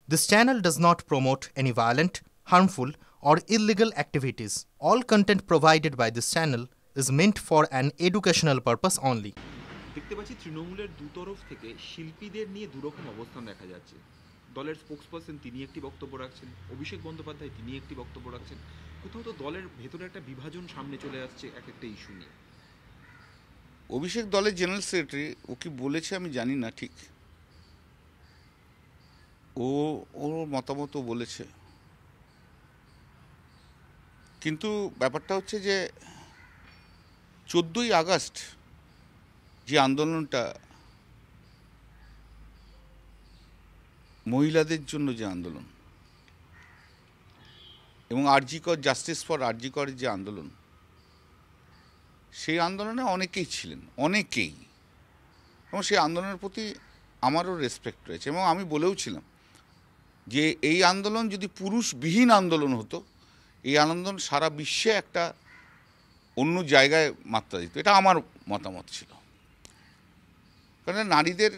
This channel does not promote any violent, harmful, or illegal activities. All content provided by this channel is meant for an educational purpose only. দেখতে পাচ্ছি তৃণমূলের দুতরফ থেকে শিল্পীদের নিয়ে দুরকম অবস্থান দেখা যাচ্ছে। দলের স্পোক্সপারসন তিনি একটি বক্তব্য রাখছেন, অভিষেক বন্দ্যোপাধ্যায় তিনি একটি বক্তব্য রাখছেন। কোথাও তো দলের ভেতরে একটা বিভাজন সামনে চলে আসছে এক একটা ইস্যু নিয়ে। অভিষেক দলের জেনারেল সেক্রেটারি ও কি বলেছে আমি জানি না ঠিক, ওর মতামত বলেছে, কিন্তু ব্যাপারটা হচ্ছে যে 14ই আগস্ট যে আন্দোলনটা, মহিলাদের জন্য যে আন্দোলন এবং আরজিকর জাস্টিস ফর আরজিকর যে আন্দোলন, সেই আন্দোলনে অনেকেই ছিলেন, অনেকেই, এবং সেই আন্দোলনের প্রতি আমারও রেসপেক্ট রয়েছে। এবং আমি বলেও ছিলাম যে এই আন্দোলন যদি পুরুষবিহীন আন্দোলন হতো, এই আন্দোলন সারা বিশ্বে একটা অন্য জায়গায় মাত্রা দিত। এটা আমার মতামত ছিল, কারণ নারীদের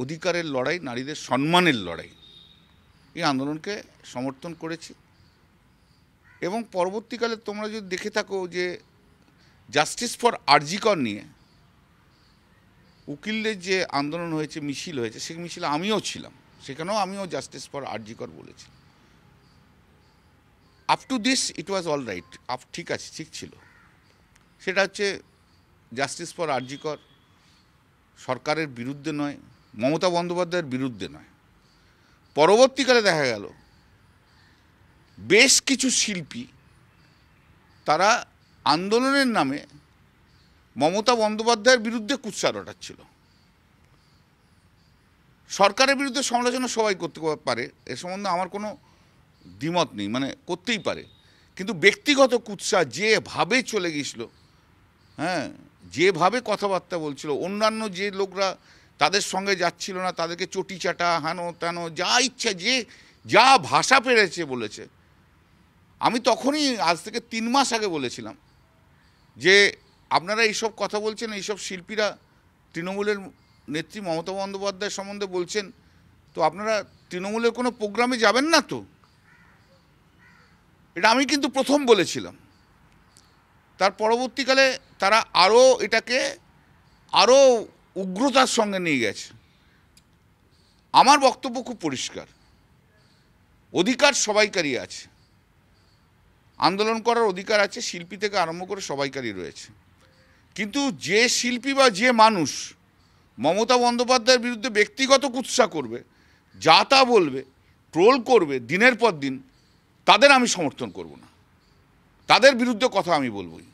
অধিকারের লড়াই, নারীদের সম্মানের লড়াই, এই আন্দোলনকে সমর্থন করেছি। এবং পরবর্তীকালে তোমরা যদি দেখে থাকো যে জাস্টিস ফর আরজিকর নিয়ে উকিলদের যে আন্দোলন হয়েছে, মিছিল হয়েছে, সেই মিছিলে আমিও ছিলাম, সেখানেও আমিও জাস্টিস ফর আরজিকর বলেছি। Up to this it was all right, ঠিক আছে, ঠিক ছিল। সেটা হচ্ছে জাস্টিস ফর আরজিকর সরকারের বিরুদ্ধে নয়, মমতা বন্দ্যোপাধ্যায়ের বিরুদ্ধে নয়। পরবর্তীকালে দেখা গেল বেশ কিছু শিল্পী তারা আন্দোলনের নামে মমতা বন্দ্যোপাধ্যায়ের বিরুদ্ধে কুৎসা রটাচ্ছিল। সরকারের বিরুদ্ধে সমালোচনা সবাই করতে পারে, এ সম্বন্ধে আমার কোনো দ্বিমত নেই, মানে করতেই পারে, কিন্তু ব্যক্তিগত কুৎসা যেভাবে চলে গিয়েছিল, হ্যাঁ, যেভাবে কথাবার্তা বলছিল, অন্যান্য যে লোকরা তাদের সঙ্গে যাচ্ছিল না তাদেরকে চটি চাটা, হানো তেনো, যা ইচ্ছা যে যা ভাষা পেরেছে বলেছে। আমি তখনই, আজ থেকে 3 মাস আগে বলেছিলাম যে আপনারা এইসব কথা বলছেন, এইসব শিল্পীরা তৃণমূলের নেত্রী মমতা বন্দ্যোপাধ্যায় সম্বন্ধে বলছেন, তো আপনারা তৃণমূলের কোনো প্রোগ্রামে যাবেন না তো? এটা আমি কিন্তু প্রথম বলেছিলাম। তার পরবর্তীকালে তারা আরও এটাকে আরও উগ্রতার সঙ্গে নিয়ে গেছে। আমার বক্তব্য খুব পরিষ্কার, অধিকার সবাইকারই আছে, আন্দোলন করার অধিকার আছে, শিল্পী থেকে আরম্ভ করে সবাইকারই রয়েছে। কিন্তু যে শিল্পী বা যে মানুষ মমতা বন্দ্যোপাধ্যায়ের বিরুদ্ধে ব্যক্তিগত কুৎসা করবে, যা তা বলবে, ট্রোল করবে দিনের পর দিন, তাদের আমি সমর্থন করব না, তাদের বিরুদ্ধে কথা আমি বলবই।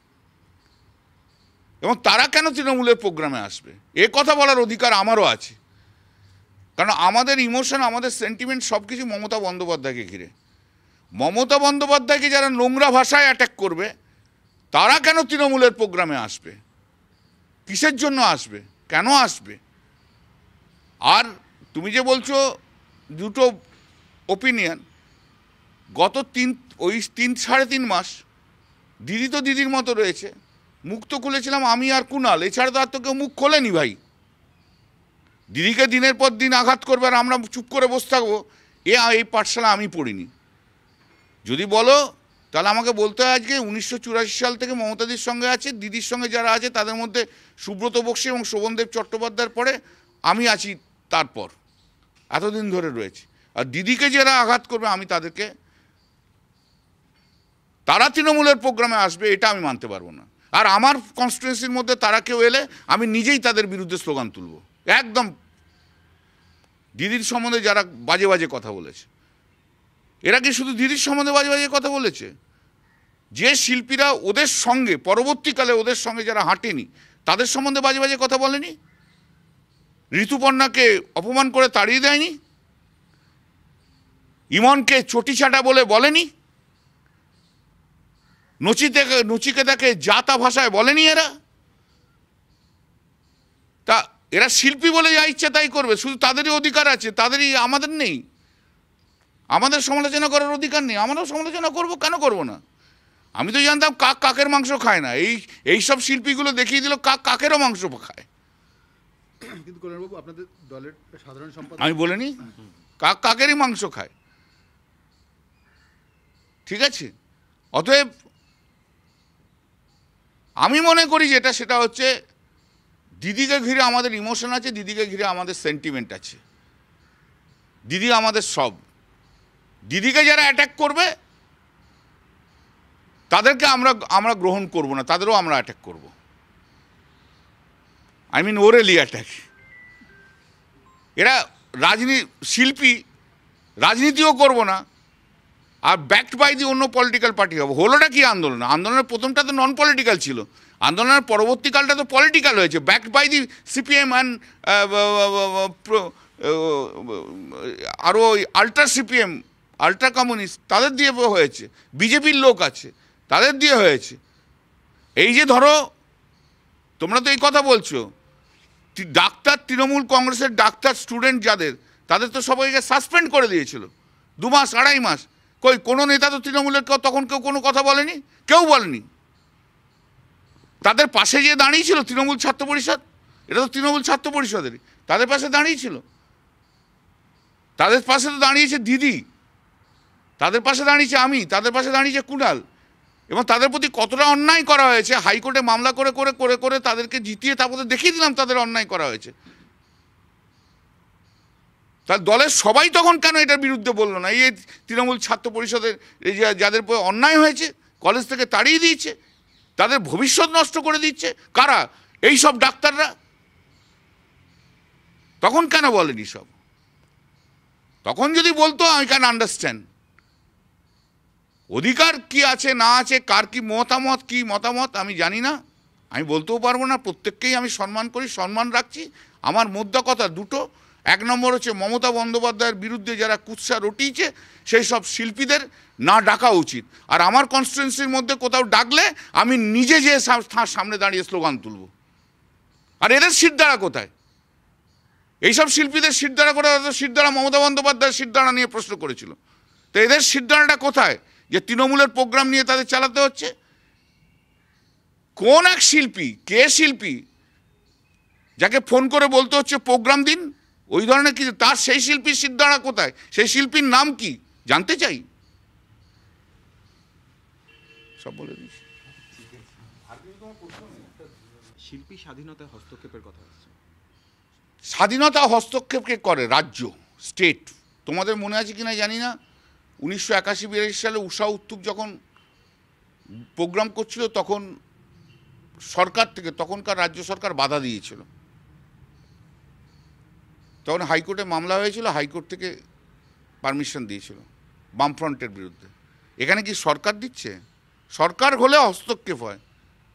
এবং তারা কেন তৃণমূলের প্রোগ্রামে আসবে, এ কথা বলার অধিকার আমারও আছে, কারণ আমাদের ইমোশন, আমাদের সেন্টিমেন্ট সব কিছু মমতা বন্দ্যোপাধ্যায়কে ঘিরে। মমতা বন্দ্যোপাধ্যায়কে যারা নোংরা ভাষায় অ্যাটাক করবে, তারা কেন তৃণমূলের প্রোগ্রামে আসবে, কিসের জন্য আসবে, কেন আসবে? আর তুমি যে বলছো দুটো ওপিনিয়ন, গত 3-3.5 মাস দিদি তো দিদির মতো রয়েছে, মুখ তো খুলেছিলাম আমি আর কুণাল, এছাড়া তো আর তো কেউ মুখ খোলেনি ভাই। দিদিকে দিনের পর দিন আঘাত করবে আর আমরা চুপ করে বসে থাকবো, এই পাঠশালা আমি পড়িনি। যদি বলো তাহলে আমাকে বলতে হয় আজকে 1984 সাল থেকে মমতাদির সঙ্গে আছে, দিদির সঙ্গে যারা আছে তাদের মধ্যে সুব্রত বক্সী এবং শোভনদেব চট্টোপাধ্যায়ের পরে আমি আছি, তারপর এতদিন ধরে রয়েছে। আর দিদিকে যারা আঘাত করবে আমি তাদেরকে, তারা তৃণমূলের প্রোগ্রামে আসবে এটা আমি মানতে পারবো না। আর আমার কনস্টিটুয়েন্সির মধ্যে তারা কেউ এলে আমি নিজেই তাদের বিরুদ্ধে স্লোগান তুলব, একদম। দিদির সম্বন্ধে যারা বাজে বাজে কথা বলেছে, এরা কি শুধু দিদির সম্বন্ধে বাজে বাজে কথা বলেছে? যে শিল্পীরা ওদের সঙ্গে, পরবর্তীকালে ওদের সঙ্গে যারা হাঁটেনি, তাদের সম্বন্ধে বাজে বাজে কথা বলেনি? ঋতুপর্ণাকে অপমান করে তাড়িয়ে দেয়নি? ইমনকে চটি চাটা বলে বলেনি? নচিকেতাকে জাতা ভাষায় বলেনি? এরা শিল্পী বলে যা ইচ্ছা তাই করবে, শুধু তাদেরই অধিকার আছে, তাদেরই, আমাদের নেই। আমাদের সমালোচনা করার অধিকার নেই? আমরাও সমালোচনা করব, কেন করব না? আমি তো জানতাম কাক কাকের মাংস খায় না, এইসব শিল্পীগুলো দেখিয়ে দিল কাক কাকেরও মাংস খায়। কিন্তু কল্যাণবাবু, আপনাদের দলের সাধারণ সম্পাদক, আমি বলিনি কাক কাকেরই মাংস খায়। ঠিক আছে? অতএব আমি মনে করি যেটা সেটা হচ্ছে দিদিকে ঘিরে আমাদের ইমোশন আছে, দিদিকে ঘিরে আমাদের সেন্টিমেন্ট আছে। দিদি আমাদের সব। দিদিকে যারা অ্যাটাক করবে তাদেরকে আমরা গ্রহণ করব না, তাদেরও আমরা অ্যাটাক করব। I mean orally attack. এরা শিল্পী, রাজনীতিও করব না, আর ব্যাকড বাই দি অন্য পলিটিক্যাল পার্টি হবে। হলোটা কি আন্দোলন? আন্দোলনের প্রথমটা তো নন পলিটিক্যাল ছিল, আন্দোলনের পরবর্তীকালটা তো পলিটিক্যাল হয়েছে, backed by the CPM and আরও ওই আল্ট্রা সিপিএম, আল্ট্রা কমিউনিস্ট, তাদের দিয়ে হয়েছে। বিজেপির লোক আছে, তাদের দিয়ে হয়েছে। এই যে ধরো তোমরা তো এই কথা বলছো, ডাক্তার, তৃণমূল কংগ্রেসের ডাক্তার স্টুডেন্ট যাদের, তাদের তো সবাইকে সাসপেন্ড করে দিয়েছিল 2 মাস 2.5 মাস। কই কোনো নেতা তো তৃণমূলের তখন কেউ কোনো কথা বলেনি, কেউ বলেনি। তাদের পাশে যে দাঁড়িয়েছিল তৃণমূল ছাত্র পরিষদ, এটা তো তৃণমূল ছাত্র পরিষদেরই, তাদের পাশে দাঁড়িয়েছিল। তাদের পাশে তো দাঁড়িয়েছে দিদি, তাদের পাশে দাঁড়িয়েছে আমি, তাদের পাশে দাঁড়িয়েছে কুণাল। এবং তাদের প্রতি কতটা অন্যায় করা হয়েছে, হাইকোর্টে মামলা করে করে করে করে তাদেরকে জিতিয়ে তারপরে দেখিয়ে দিলাম তাদের অন্যায় করা হয়েছে। তার দলের সবাই তখন কেন এটার বিরুদ্ধে বললো না? এই তৃণমূল ছাত্র পরিষদের এই যাদের অন্যায় হয়েছে, কলেজ থেকে তাড়িয়ে দিয়েছে, তাদের ভবিষ্যৎ নষ্ট করে দিচ্ছে, কারা? এই সব ডাক্তাররা। তখন কেন বলেনি সব? তখন যদি বলতো আই ক্যান আন্ডারস্ট্যান্ড। অধিকার কি আছে না আছে, কার কি মতামত আমি জানি না, আমি বলতেও পারবো না। প্রত্যেককেই আমি সম্মান করি, সম্মান রাখছি। আমার মোদ্দা কথা দুটো। 1 নম্বর হচ্ছে মমতা বন্দ্যোপাধ্যায়ের বিরুদ্ধে যারা কুৎসা রটিয়েছে সেই সব শিল্পীদের না ডাকা উচিত। আর আমার কনস্টিটুয়েন্সির মধ্যে কোথাও ডাকলে আমি নিজে যে সামনে দাঁড়িয়ে স্লোগান তুলব। আর এদের শিরদাঁড়া কোথায়? এইসব শিল্পীদের শিরদাঁড়া করে, শিরদাঁড়া মমতা বন্দ্যোপাধ্যায়ের শিরদাঁড়া নিয়ে প্রশ্ন করেছিল, তো এদের শিরদাঁড়াটা কোথায় যে তৃণমূলের প্রোগ্রাম নিয়ে তাদের চালাতে হচ্ছে? কোন এক শিল্পী, কে শিল্পী যাকে ফোন করে বলতে হচ্ছে প্রোগ্রাম দিন, ওই ধরনের কিছু, তার সেই শিল্পীর শিরদাঁড়া কোথায়? সেই শিল্পীর নাম কি জানতে চাই। সব বলে দিচ্ছি। শিল্পী স্বাধীনতায় হস্তক্ষেপের কথা আছে। স্বাধীনতা হস্তক্ষেপকে করে রাজ্য, স্টেট। তোমাদের মনে আছে কিনা জানি না, 1981-82 সালে ঊষা উত্তুপ যখন প্রোগ্রাম করছিল তখন সরকার থেকে, তখনকার রাজ্য সরকার বাধা দিয়েছিল। তখন হাইকোর্টে মামলা হয়েছিল, হাইকোর্ট থেকে পারমিশন দিয়েছিল বামফ্রন্টের বিরুদ্ধে। এখানে কি সরকার দিচ্ছে? সরকার হলে হস্তক্ষেপ হয়,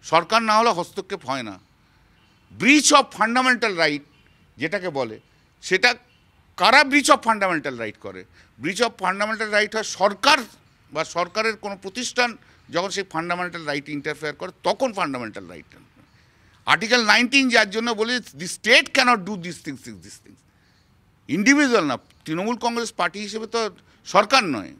সরকার না হলে হস্তক্ষেপ হয় না। ব্রিচ অফ ফান্ডামেন্টাল রাইট যেটাকে বলে, সেটা কারা ব্রিচ অফ ফান্ডামেন্টাল রাইট করে? ব্রিচ অফ ফান্ডামেন্টাল রাইট হয় সরকার বা সরকারের কোনো প্রতিষ্ঠান যখন সেই ফান্ডামেন্টাল রাইট ইন্টারফেয়ার করে, তখন ফান্ডামেন্টাল রাইট। আর্টিকেল 19 যার জন্য বলে the state cannot do this things. Individual না, তৃণমূল কংগ্রেস পার্টি হিসেবে তো সরকার নয়,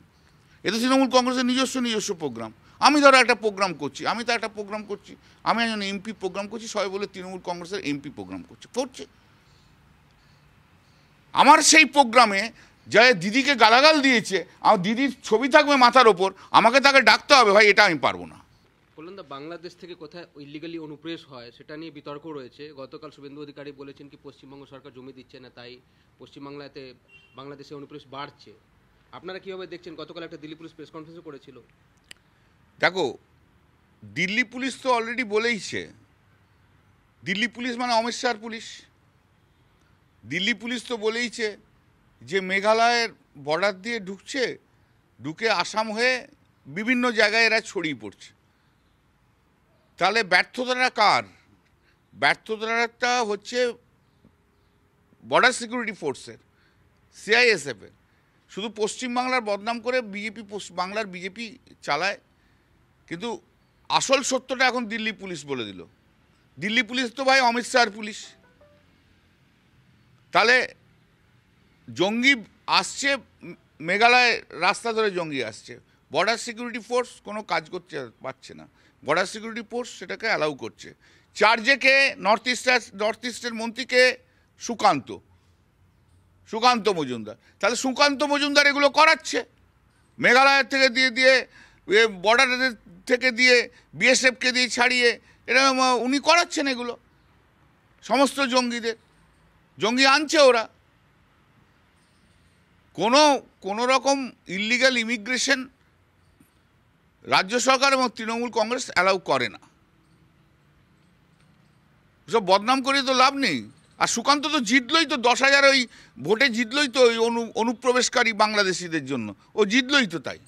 এ তো তৃণমূল কংগ্রেসের নিজস্ব প্রোগ্রাম। আমি ধরো একটা প্রোগ্রাম করছি, আমি একজন এমপি প্রোগ্রাম করছি, সবাই বলে তৃণমূল কংগ্রেসের এমপি প্রোগ্রাম করছে। আমার সেই প্রোগ্রামে যা দিদিকে গালাগাল দিয়েছে, আমার দিদির ছবি থাকবে মাথার ওপর, আমাকে তাকে ডাকতে হবে, ভাই এটা আমি পারবো না। বললেন না বাংলাদেশ থেকে কোথায় ইলিগালি অনুপ্রবেশ হয় সেটা নিয়ে বিতর্ক রয়েছে। গতকাল শুভেন্দু অধিকারী বলেছেন কি পশ্চিমবঙ্গ সরকার জমি দিচ্ছে না, তাই পশ্চিমবাংলাতে বাংলাদেশে অনুপ্রবেশ বাড়ছে। আপনারা কীভাবে দেখছেন? গতকাল একটা দিল্লি পুলিশ প্রেস কনফারেন্সও করেছিল। দেখো, দিল্লি পুলিশ তো অলরেডি বলেইছে, দিল্লি পুলিশ মানে অমিত শাহর পুলিশ। দিল্লি পুলিশ তো বলেইছে যে মেঘালয়ের বর্ডার দিয়ে ঢুকে আসাম হয়ে বিভিন্ন জায়গায় এরা ছড়িয়ে পড়ছে। তাহলে ব্যর্থতাটা কার? ব্যর্থতাটা হচ্ছে বর্ডার সিকিউরিটি ফোর্সের, সিআইএসএফের। শুধু পশ্চিমবাংলার বদনাম করে বাংলার বিজেপি চালায়, কিন্তু আসল সত্যটা এখন দিল্লি পুলিশ বলে দিল। দিল্লি পুলিশ তো ভাই অমিত শাহর পুলিশ। তাহলে জঙ্গি আসছে, মেঘালয় রাস্তা ধরে জঙ্গি আসছে, বর্ডার সিকিউরিটি ফোর্স কোনো কাজ করতে পারছে না, বর্ডার সিকিউরিটি ফোর্স সেটাকে অ্যালাউ করছে। চার্জে নর্থ ইস্টের মন্ত্রীকে সুকান্ত মজুমদার। তাহলে সুকান্ত মজুমদার এগুলো করাচ্ছে, মেঘালয়ের থেকে দিয়ে বর্ডারের থেকে দিয়ে বিএসএফকে দিয়ে ছাড়িয়ে এটা উনি করাচ্ছেন এগুলো সমস্ত জঙ্গিদের। জঙ্গি আনছে ওরা। কোনো রকম ইলিগাল ইমিগ্রেশন রাজ্য সরকার এবং তৃণমূল কংগ্রেস অ্যালাউ করে না। সব বদনাম করে তো লাভ নেই। আর সুকান্ত তো জিতলই তো, 10,000 ওই ভোটে জিতলই তো ওই অনুপ্রবেশকারী বাংলাদেশিদের জন্য, ও জিতলই তো তাই।